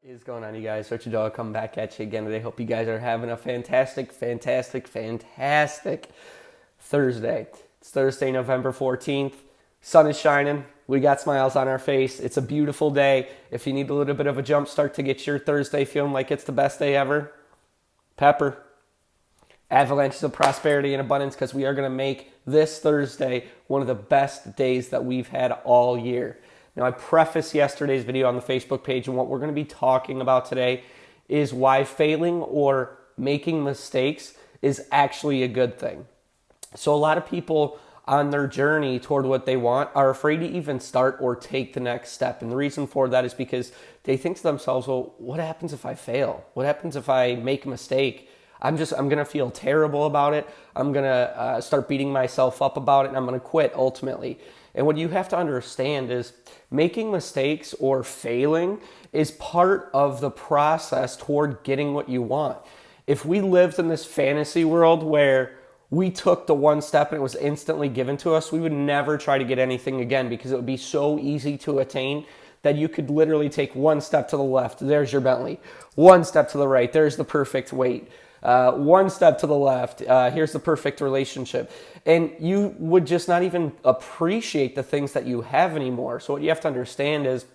Is going on, you guys? Richard Dog coming back at you again today. Hope you guys are having a fantastic Thursday. It's Thursday, November 14th. Sun is shining. We got smiles on our face. It's a beautiful day. If you need a little bit of a jump start to get your Thursday feeling like it's the best day ever, pepper. Avalanches of prosperity and abundance, because we are going to make this Thursday one of the best days that we've had all year. Now, I prefaced yesterday's video on the Facebook page, and what we're going to be talking about today is why failing or making mistakes is actually a good thing. So a lot of people on their journey toward what they want are afraid to even start or take the next step. And the reason for that is because they think to themselves, well, what happens if I fail? What happens if I make a mistake? I'm going to feel terrible about it. I'm going to start beating myself up about it, and I'm going to quit ultimately. And what you have to understand is making mistakes or failing is part of the process toward getting what you want. If we lived in this fantasy world where we took the one step and it was instantly given to us, we would never try to get anything again, because it would be so easy to attain that you could literally take one step to the left, there's your Bentley. One step to the right, there's the perfect weight. One step to the left, here's the perfect relationship. And you would just not even appreciate the things that you have anymore. So what you have to understand is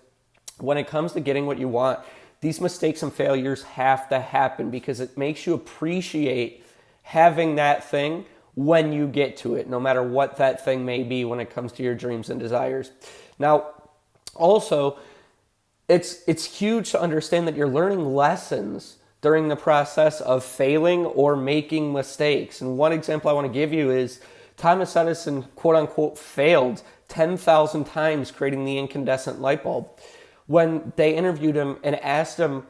when it comes to getting what you want, these mistakes and failures have to happen, because it makes you appreciate having that thing when you get to it, no matter what that thing may be when it comes to your dreams and desires. Now, also, it's huge to understand that you're learning lessons during the process of failing or making mistakes. And one example I want to give you is Thomas Edison, quote unquote, failed 10,000 times creating the incandescent light bulb. When they interviewed him and asked him,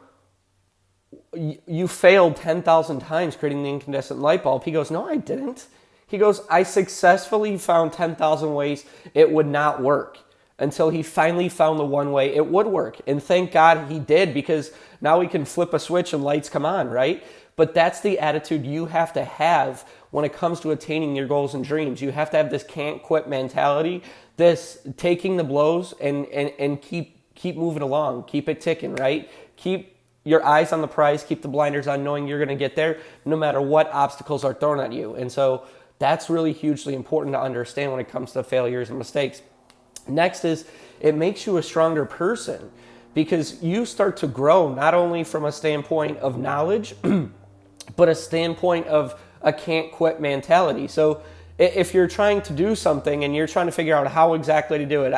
you failed 10,000 times creating the incandescent light bulb, he goes, no, I didn't. He goes, I successfully found 10,000 ways it would not work, until he finally found the one way it would work. And thank God he did, because now we can flip a switch and lights come on, right? But that's the attitude you have to have when it comes to attaining your goals and dreams. You have to have this can't quit mentality, this taking the blows and keep moving along, keep it ticking, right? Keep your eyes on the prize, keep the blinders on, knowing you're going to get there no matter what obstacles are thrown at you. And so that's really hugely important to understand when it comes to failures and mistakes. Next is it makes you a stronger person, because you start to grow not only from a standpoint of knowledge, but a standpoint of a can't quit mentality. So if you're trying to do something and you're trying to figure out how exactly to do it,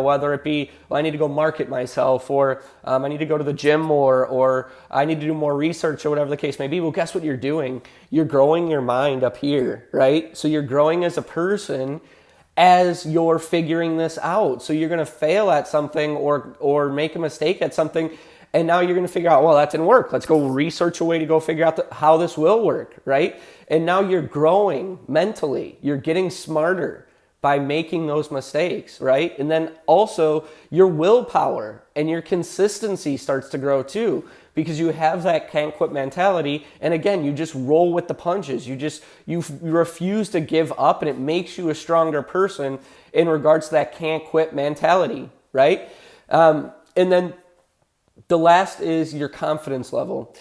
whether it be, well, I need to go market myself, or I need to go to the gym more, or I need to do more research, or whatever the case may be, well, guess what you're doing? You're growing your mind up here, right? So you're growing as a person as you're figuring this out. So you're going to fail at something or make a mistake at something, and now you're going to figure out, well, that didn't work. Let's go research a way to go figure out how this will work, right? And now you're growing mentally. You're getting smarter by making those mistakes, right? And then also your willpower and your consistency starts to grow too, because you have that can't quit mentality. And again, you just roll with the punches. You refuse to give up, and it makes you a stronger person in regards to that can't quit mentality, right? And then the last is your confidence level.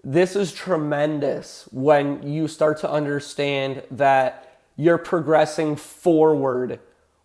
This is tremendous when you start to understand that you're progressing forward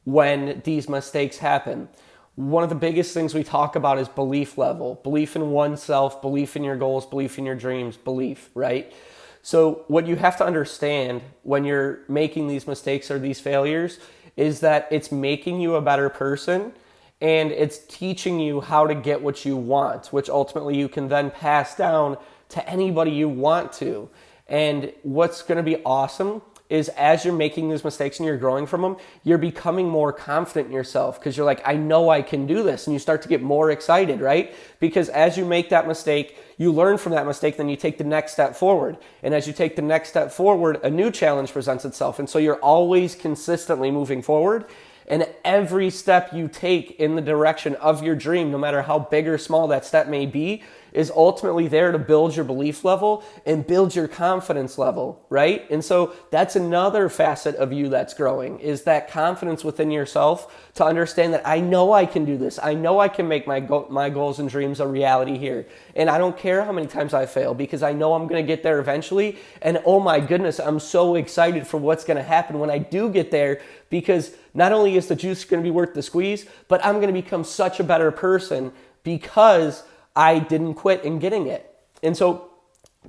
when these mistakes happen. One of the biggest things we talk about is belief level, belief in oneself, belief in your goals, belief in your dreams, belief, right? So what you have to understand when you're making these mistakes or these failures is that it's making you a better person, and it's teaching you how to get what you want, which ultimately you can then pass down to anybody you want to. And what's going to be awesome is as you're making these mistakes and you're growing from them, you're becoming more confident in yourself, because you're like, I know I can do this. And you start to get more excited, right? Because as you make that mistake, you learn from that mistake, then you take the next step forward. And as you take the next step forward, a new challenge presents itself. And so you're always consistently moving forward. And every step you take in the direction of your dream, no matter how big or small that step may be, is ultimately there to build your belief level and build your confidence level, right? And so that's another facet of you that's growing, is that confidence within yourself to understand that I know I can do this. I know I can make my goals and dreams a reality here. And I don't care how many times I fail, because I know I'm going to get there eventually. And oh my goodness, I'm so excited for what's going to happen when I do get there, because not only is the juice going to be worth the squeeze, but I'm going to become such a better person because I didn't quit in getting it. And so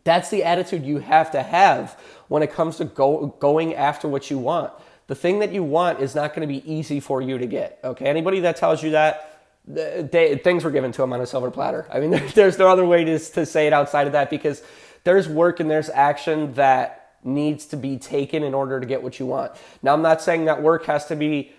that's the attitude you have to have when it comes to going after what you want. The thing that you want is not going to be easy for you to get. Okay, anybody that tells you that, things were given to them on a silver platter. I mean, there's no other way to say it outside of that, because there's work and there's action that needs to be taken in order to get what you want. Now, I'm not saying that work has to be,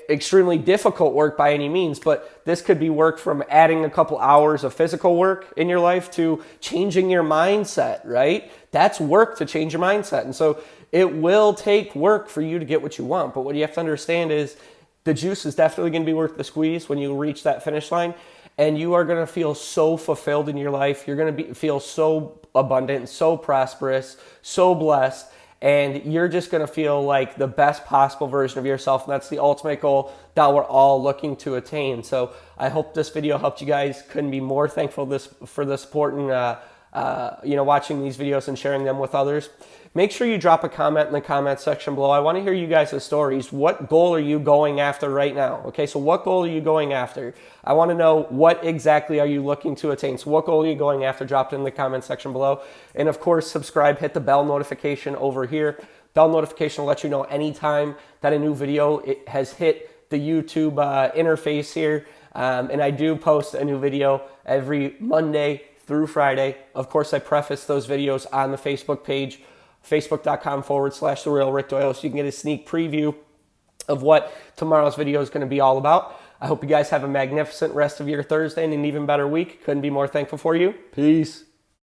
extremely difficult work by any means, but this could be work from adding a couple hours of physical work in your life to changing your mindset, right? That's work to change your mindset. And so it will take work for you to get what you want. But what you have to understand is the juice is definitely going to be worth the squeeze when you reach that finish line. And you are going to feel so fulfilled in your life. You're going to feel so abundant, so prosperous, so blessed. And you're just going to feel like the best possible version of yourself. And that's the ultimate goal that we're all looking to attain. So I hope this video helped you guys. Couldn't be more thankful for the support and watching these videos and sharing them with others. Make sure you drop a comment in the comment section below. I want to hear you guys' stories. What goal are you going after right now? Okay, so what goal are you going after? I want to know, what exactly are you looking to attain? So what goal are you going after? Drop it in the comment section below. And of course, subscribe, hit the bell notification over here. Bell notification will let you know anytime that a new video has hit the YouTube interface here. And I do post a new video every Monday through Friday. Of course, I preface those videos on the Facebook page, facebook.com/The Real Rick Doyle, so you can get a sneak preview of what tomorrow's video is going to be all about. I hope you guys have a magnificent rest of your Thursday and an even better week. Couldn't be more thankful for you. Peace.